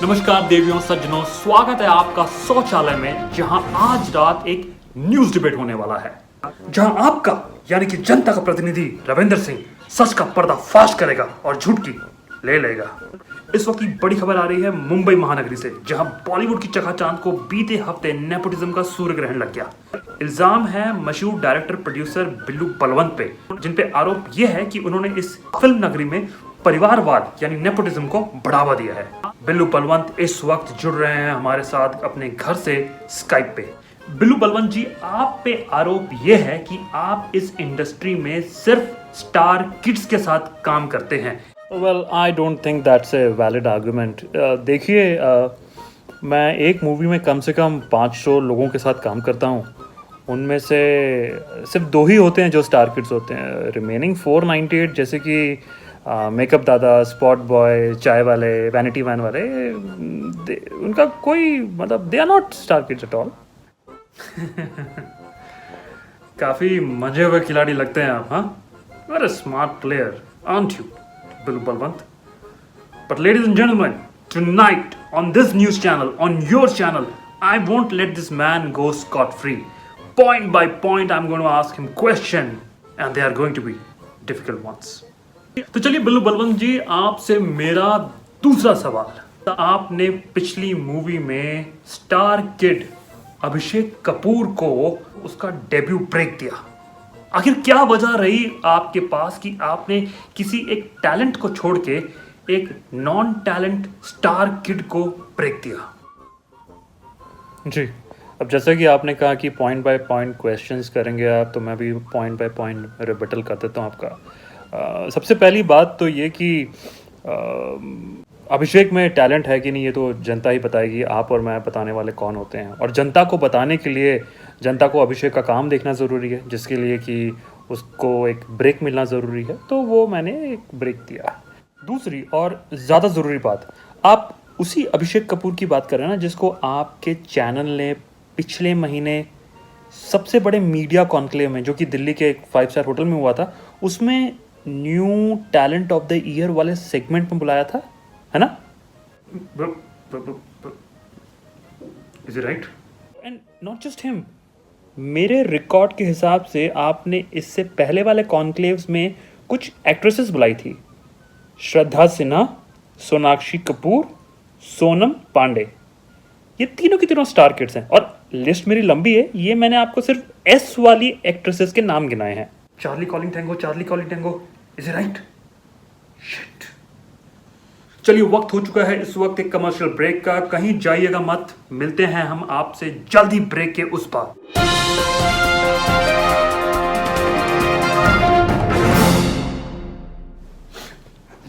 नमस्कार देवियों सज्जनों, स्वागत है आपका शौचालय में, जहां आज रात एक न्यूज डिबेट होने वाला है, जहां आपका यानी कि जनता का प्रतिनिधि रविंद्र सिंह सच का पर्दाफाश करेगा और झूठ की ले लेगा। इस वक्त की बड़ी खबर आ रही है मुंबई महानगरी से, जहां बॉलीवुड की चकाचांद को बीते हफ्ते नेपोटिज्म का सूर्य ग्रहण लग गया। इल्जाम है मशहूर डायरेक्टर प्रोड्यूसर बिल्लू बलवंत पे, जिन पे आरोप यह है कि उन्होंने इस फिल्म नगरी में परिवारवाद यानी नेपोटिज्म को बढ़ावा दिया है। बिल्लू बलवंत इस वक्त जुड़ रहे हैं हमारे साथ अपने घर से स्काइप पे। बिल्लू बलवंत जी, आप पे आरोप यह है कि आप इस इंडस्ट्री में सिर्फ स्टार किड्स के साथ काम करते हैं। Well, I don't think that's a valid argument. देखिए, मैं एक मूवी में कम से कम 500 लोगों के साथ काम करता हूँ। उनमें से सिर्फ 2 ही होते हैं जो स्टार किड्स होते हैं। रिमेनिंग 498 जैसे कि मेकअप दादा, स्पॉट बॉय, चाय वाले, वैनिटी वैन वाले, उनका कोई मतलब they are not star kids at all. काफी मजे हुए खिलाड़ी लगते हैं आप, हाँ? Very smart player, aren't you, Billu Balwant? But ladies and gentlemen, tonight on this news channel, on your channel, I won't let this man go scot-free. Point by point, I'm going to ask him question, and they are going to be difficult ones. तो चलिए बिल्लू बलवंत जी, आपसे मेरा दूसरा सवाल। आपने पिछली movie में star kid Abhishek Kapoor को उसका डेब्यू ब्रेक दिया। आखिर क्या वजह रही आपके पास कि आपने किसी एक टैलेंट को छोड़ के एक नॉन टैलेंट स्टार किड को ब्रेक दिया? जी, अब जैसा कि आपने कहा कि पॉइंट बाय पॉइंट क्वेश्चंस करेंगे आप, तो मैं भी पॉइंट बाय पॉइंट रिबटल कर देता हूँ आपका। सबसे पहली बात तो ये कि अभिषेक में टैलेंट है कि नहीं, ये तो जनता ही बताएगी। आप और मैं बताने वाले कौन होते हैं? और जनता को बताने के लिए जनता को अभिषेक का काम देखना ज़रूरी है, जिसके लिए कि उसको एक ब्रेक मिलना ज़रूरी है। तो वो मैंने एक ब्रेक दिया। दूसरी और ज़्यादा ज़रूरी बात, आप उसी अभिषेक कपूर की बात कर रहे हैं ना, जिसको आपके चैनल ने पिछले महीने सबसे बड़े मीडिया कॉन्क्लेव में, जो कि दिल्ली के एक 5 स्टार होटल में हुआ था, उसमें new talent of the year वाले सेगमेंट में बुलाया था, है ना? Is it right? And not just him, मेरे रिकॉर्ड के हिसाब से आपने इससे पहले वाले कॉन्क्लेव्स में कुछ एक्ट्रेसेस बुलाई थी। श्रद्धा सिन्हा, सोनाक्षी कपूर, सोनम पांडे, ये तीनों की तीनों स्टार किड्स हैं। और लिस्ट मेरी लंबी है, ये मैंने आपको सिर्फ एस वाली एक्ट्रेसेस के नाम गिनाए हैं। Charlie calling tango, is it right? Shit. चलिए, वक्त हो चुका है इस वक्त एक कमर्शियल ब्रेक का। कहीं जाइएगा मत, मिलते हैं हम आपसे जल्दी ब्रेक के उस पार।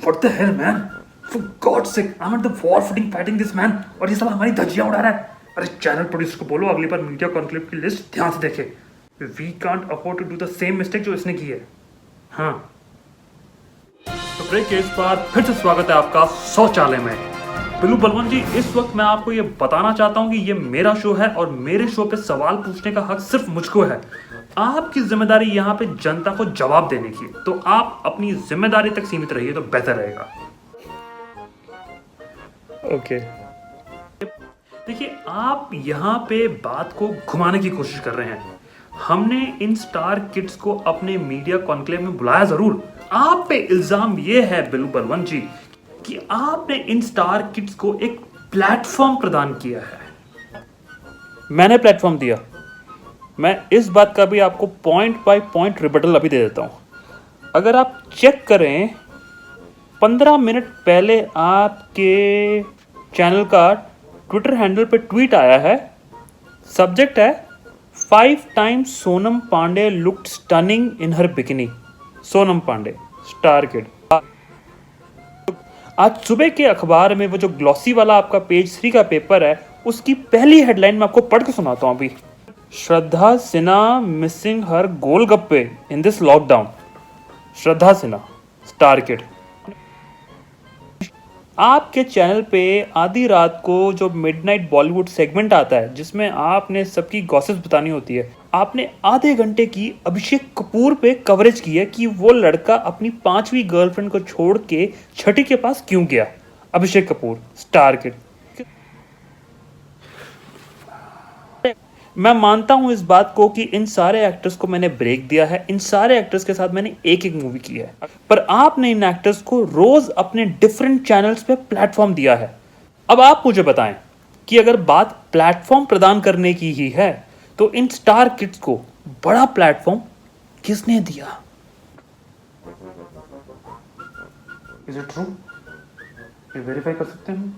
What the hell, man? For God's sake, I'm at the war footing fighting this man, और ये सब हमारी धज्जियां उड़ा रहा है। अरे चैनल प्रोड्यूसर को बोलो अगली बार मीडिया कॉन्क्लेव की लिस्ट ध्यान से देखे। We can't afford to do the same mistake जो इसने की है। हाँ, तो ब्रेक के इस बार फिर से स्वागत है आपका शौचालय में। बिल्लू बलवंत जी, इस वक्त मैं आपको ये बताना चाहता हूँ कि ये मेरा शो है और मेरे शो पे सवाल पूछने का हक सिर्फ मुझको है। आपकी जिम्मेदारी यहाँ पे जनता को जवाब देने की, तो आप अपनी जिम्मेदारी तक सीमित रहिए तो बेहतर रहेगा। ओके। देखिए, आप यहाँ पे बात को घुमाने की कोशिश कर रहे हैं। हमने इन स्टार किड्स को अपने मीडिया कॉन्क्लेव में बुलाया जरूर। आप पे इल्जाम ये है बिल्लू बलवंत जी कि आपने इन स्टार किड्स को एक प्लेटफॉर्म प्रदान किया है। मैंने प्लेटफॉर्म दिया? मैं इस बात का भी आपको पॉइंट बाय पॉइंट रिबटल अभी दे देता हूँ। अगर आप चेक करें, 15 मिनट पहले आपके चैनल का ट्विटर हैंडल पे ट्वीट आया है। सब्जेक्ट है 5 times Sonam Pandey looked stunning in her bikini. Sonam Pandey, star kid. आज सुबह के अखबार में वो जो ग्लॉसी वाला आपका पेज 3 का पेपर है, उसकी पहली हेडलाइन में आपको पढ़ के सुनाता हूं अभी। Shraddha Sinha missing her golgappe in this lockdown. Shraddha Sinha, star kid. आपके चैनल पे आधी रात को जो मिडनाइट बॉलीवुड सेगमेंट आता है, जिसमें आपने सबकी गॉसिप्स बतानी होती है, आपने आधे घंटे की अभिषेक कपूर पे कवरेज की है कि वो लड़का अपनी 5वीं गर्लफ्रेंड को छोड़ के 6ठी के पास क्यों गया। Abhishek Kapoor, star kid. मैं मानता हूं इस बात को कि इन सारे एक्टर्स को मैंने ब्रेक दिया है, इन सारे एक्टर्स के साथ मैंने एक एक मूवी की है, पर आपने इन एक्टर्स को रोज अपने डिफरेंट चैनल्स पे प्लेटफॉर्म दिया है। अब आप मुझे बताएं कि अगर बात प्लेटफॉर्म प्रदान करने की ही है तो इन स्टार किड्स को बड़ा प्लेटफॉर्म किसने दिया? Is it true? ये वेरीफाई कर सकते हैं?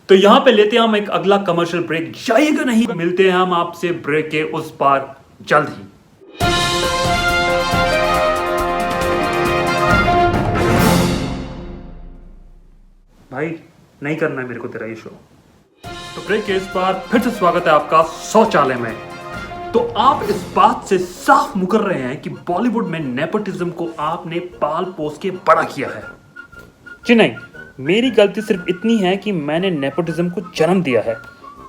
तो यहां पे लेते हैं हम एक अगला कमर्शियल ब्रेक। जाइएगा नहीं, मिलते हैं हम आपसे ब्रेक के उस पार जल्द ही। भाई नहीं करना है मेरे को तेरा ये शो। तो ब्रेक के इस बार फिर से स्वागत है आपका शौचालय में। तो आप इस बात से साफ मुकर रहे हैं कि बॉलीवुड में नेपोटिज्म को आपने पाल पोस के बड़ा किया है। जी नहीं, मेरी गलती सिर्फ इतनी है कि मैंने नेपोटिज्म को जन्म दिया है।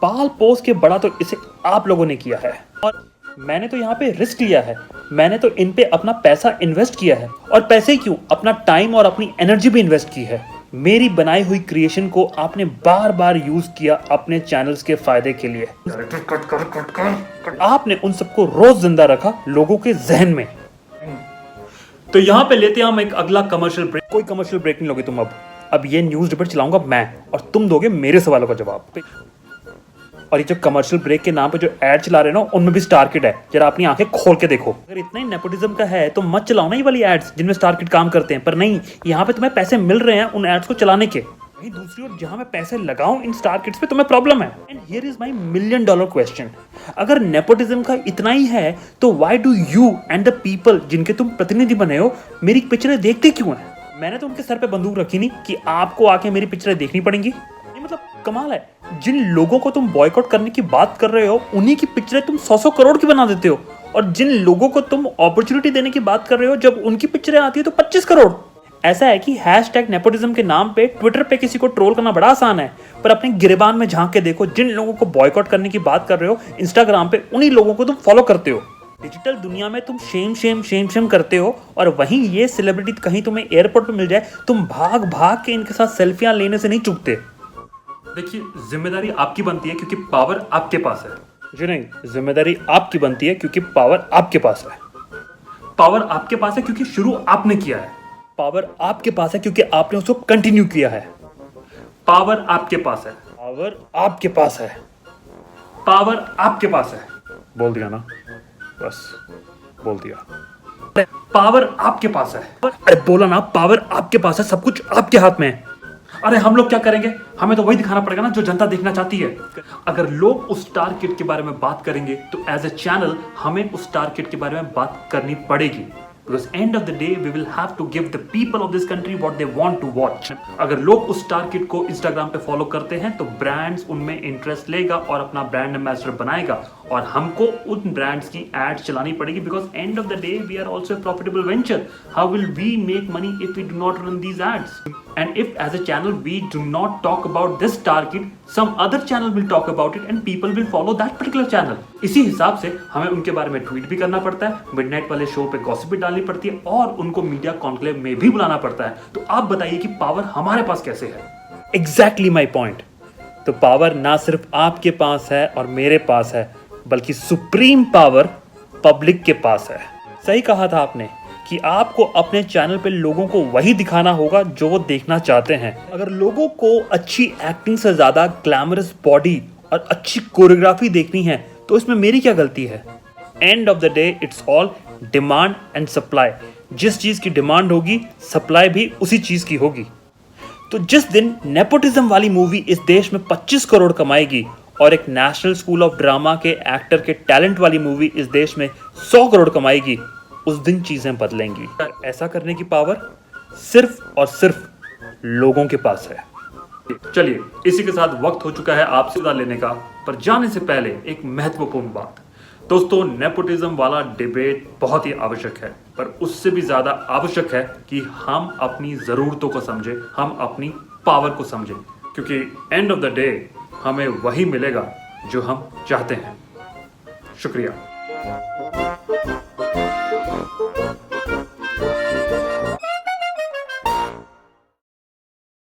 पाल पोस के बड़ा तो इसे आप लोगों ने किया है, और मैंने तो यहाँ पे रिस्क लिया है। मैंने तो इन पे अपना पैसा इन्वेस्ट किया है, और पैसे क्यों, अपना टाइम और अपनी एनर्जी भी इन्वेस्ट की है। मेरी बनाई हुई क्रिएशन को आपने बार बार यूज किया अपने चैनल्स के फायदे के लिए। आपने उन सबको रोज जिंदा रखा लोगों के जहन में। तो यहाँ पे लेते हैं हम एक अगला कमर्शियल ब्रेक। कोई कमर्शियल ब्रेक नहीं लोगे तुम। अब ये न्यूज डिबेट चलाऊंगा मैं, और तुम दोगे मेरे सवालों का जवाब। और ये जो कमर्शियल ब्रेक के नाम पे जो एड चला रहे हैं ना, उनमें भी स्टार किड है। जरा अपनी आंखें खोल के देखो। अगर इतना ही नेपोटिज्म का है तो मत चलाओ ना ये वाली एड्स जिनमें स्टार किड काम करते हैं। पर नहीं, यहाँ पे तुम्हें पैसे मिल रहे हैं उन एड्स को चलाने के। वहीं दूसरी ओर जहां मैं पैसे लगाऊं इन स्टार किड्स पे, तुम्हें प्रॉब्लम है। And here is my $1 million question. अगर नेपोटिज्म का इतना ही है तो why do you and the people जिनके तुम प्रतिनिधि बने हो मेरी पिक्चरें देखते क्यों हैं? मैंने तो उनके सर पे बंदूक रखी नहीं कि आपको आके मेरी पिक्चरें देखनी पड़ेंगी। मतलब कमाल है, जिन लोगों को तुम बॉयकॉट करने की बात कर रहे हो उन्हीं की पिक्चरें तुम 100 करोड़ की बना देते हो, और जिन लोगों को तुम अपॉर्चुनिटी देने की बात कर रहे हो जब उनकी पिक्चरें आती है तो 25 करोड़। ऐसा है कि #नेपोटिज्म के नाम पे ट्विटर पे किसी को ट्रोल करना बड़ा आसान है, पर अपने गिरेबान में झांक के देखो, जिन लोगों को बॉयकॉट करने की बात कर रहे हो इंस्टाग्राम पे, उन्हीं लोगों को तुम फॉलो करते हो। डिजिटल दुनिया में तुम शेम करते हो, और वहीं ये सेलिब्रिटी कहीं तुम्हें एयरपोर्ट पे मिल जाए, तुम भाग भाग के इनके साथ सेल्फियां लेने से नहीं चूकते। देखिए, जिम्मेदारी आपकी बनती है क्योंकि पावर आपके पास है। जी नहीं, जिम्मेदारी आपकी बनती है क्योंकि पावर आपके पास है। पावर आपके पास है क्योंकि शुरू आपने किया है। पावर आपके पास है क्योंकि आपने उसको कंटिन्यू किया है। पावर आपके पास है। पावर आपके पास है। पावर आपके पास है। बोल दिया ना, बस बोल दिया। पावर आपके पास है। अरे बोला ना, पावर आपके पास है, सब कुछ आपके हाथ में है। अरे हम लोग क्या करेंगे? हमें तो वही दिखाना पड़ेगा ना जो जनता देखना चाहती है। अगर लोग उस स्टार किड के बारे में बात करेंगे तो एज ए चैनल हमें उस स्टार किड के बारे में बात करनी पड़ेगी। Because end of the day we will have to give the people of this country what they want to watch. अगर लोग उस स्टार किड को इंस्टाग्राम पे फॉलो करते हैं तो ब्रांड्स उनमें इंटरेस्ट लेगा और अपना ब्रांड एम्बेसडर बनाएगा, और हमको उन ब्रांड्स की एड चलानी पड़ेगी। Because end of the day we are also profitable venture. How will we make money if we do not run these ads? And if as a channel we do not talk about this star kid, some other channel will talk about it and people will follow that particular channel. इसी हिसाब से हमें उनके बारे में tweet भी करना पड़ता है, मिडनाइट वाले शो पे गॉसिप भी डालनी पड़ती है, और उनको मीडिया कॉन्क्लेव में भी बुलाना पड़ता है। तो आप बताइए कि पावर हमारे पास कैसे है? Exactly my point. तो पावर ना सिर्फ आपके पास है और मेरे पास है, बल्कि सुप्रीम पावर पब्लिक के पास है। सही कहा था आपने कि आपको अपने चैनल पे लोगों को वही दिखाना होगा जो वो देखना चाहते हैं। अगर लोगों को अच्छी एक्टिंग से ज्यादा ग्लैमरस बॉडी और अच्छी कोरियोग्राफी देखनी है तो इसमें मेरी क्या गलती है? And of the day it's all demand and supply. जिस चीज की डिमांड होगी सप्लाई भी उसी चीज की होगी। तो जिस दिन नेपोटिज्म वाली मूवी इस देश में 25 करोड़ कमाएगी और एक नेशनल स्कूल ऑफ ड्रामा के एक्टर के टैलेंट वाली मूवी इस देश में 100 करोड़ कमाएगी, उस दिन चीजें बदलेंगी। ऐसा करने की पावर सिर्फ और सिर्फ लोगों के पास है। चलिए, इसी के साथ वक्त हो चुका है आपसे विदा लेने का, पर जाने से पहले एक महत्वपूर्ण बात। दोस्तों, नेपोटिज्म वाला डिबेट बहुत ही आवश्यक है, पर उससे भी ज्यादा आवश्यक है कि हम अपनी जरूरतों को समझें, हम अपनी पावर को समझें, क्योंकि एंड ऑफ द डे हमें वही मिलेगा जो हम चाहते हैं। शुक्रिया।